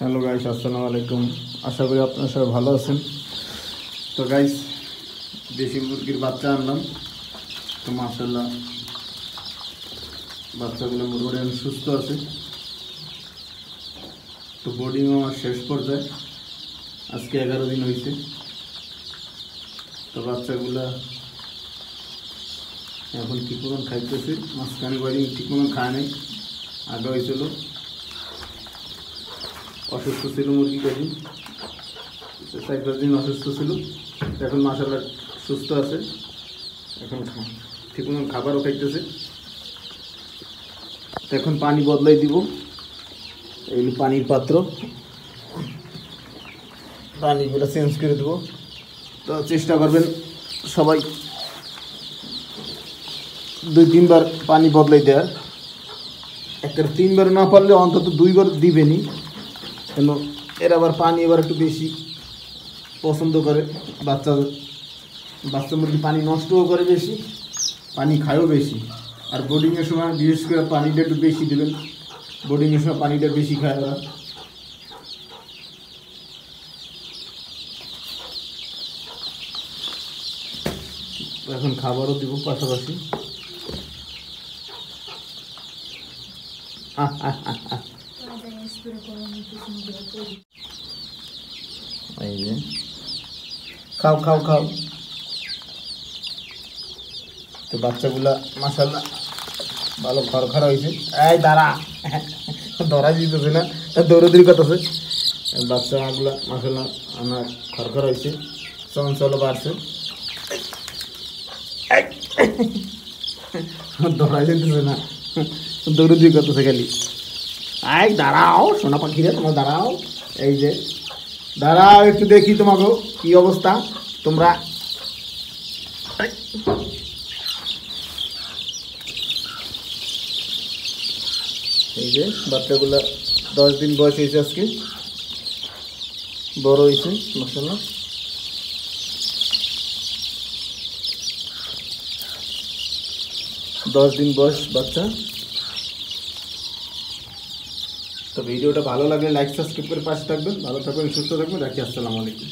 Hello guys, আসসালামু আলাইকুম। আশা করি আপনারা সবাই ভালো আছেন। তো গাইস, দেশি মুরগির বাচ্চা আনলাম। তো মাশাআল্লাহ বাচ্চাগুলো মোটামুটি সুস্থ আছে। তো বোর্ডিংও আমার শেষ পর্যায়ে, আজকে 11 দিন হয়েছে। তো বাচ্চাগুলা এখন ঠিক মতন খাইতেছে। মাঝখানে কয়েকদিন ঠিক মতন খায় নাই, আগে হয়েছিল অসুস্থ ছিল মুরগি, কয়েকদিন 4-5 দিন অসুস্থ ছিল। এখন মাশাআল্লাহ সুস্থ আছে, এখন ঠিক মতন খাবারও খাইতেছে। এখন পানি বদলাই দিব, এই পানির পাত্র, পানিগুলো চেঞ্জ করে দেবো। তো চেষ্টা করবেন সবাই 2-3 বার পানি বদলাই দেওয়ার। একটা 3 বার না পারলে অন্তত 2 বার দিবেনি, কেন এর আবার পানি এবার একটু বেশি পছন্দ করে। বাচ্চা মুরগি পানি নষ্টও করে বেশি, পানি খায়ও বেশি। আর বোর্ডিংয়ের সময় বিশেষ করে পানিটা একটু বেশি দেবেন। বোর্ডিংয়ের সময় পানিটা বেশি খায় ওরা। এখন খাবারও দিব পাশাপাশি। এই যে খাও খাও খাও। তো বাচ্চাগুলা মাশাআল্লাহ ভালো খরখরা হয়েছে। এই দাঁড়া, ধরা দিতেছে না, দৌড়দৌড়ি করতেছে। বাচ্চাগুলা মাশাআল্লাহ আমার খরখরা হয়েছে, চঞ্চল বাড়ছে। ধরা দিতেছে না, দৌড়দৌড়ি করতেছে খালি। এই দাঁড়াও সোনা পাখিরা, তোমরা দাঁড়াও। এই যে দাঁড়াও, একটু দেখি তোমাকে কি অবস্থা। তোমরা এই যে বাচ্চাগুলা 10 দিন বয়স হয়েছে, আজকে বড় হয়েছে মাশাআল্লাহ। দশ দিন বয়স বাচ্চা। তো ভিডিওটা ভালো লাগলে লাইক সাবস্ক্রাইব করে পাশে থাকবেন। ভালো থাকবেন, সুস্থ থাকবেন। রাখি, আসসালামু আলাইকুম।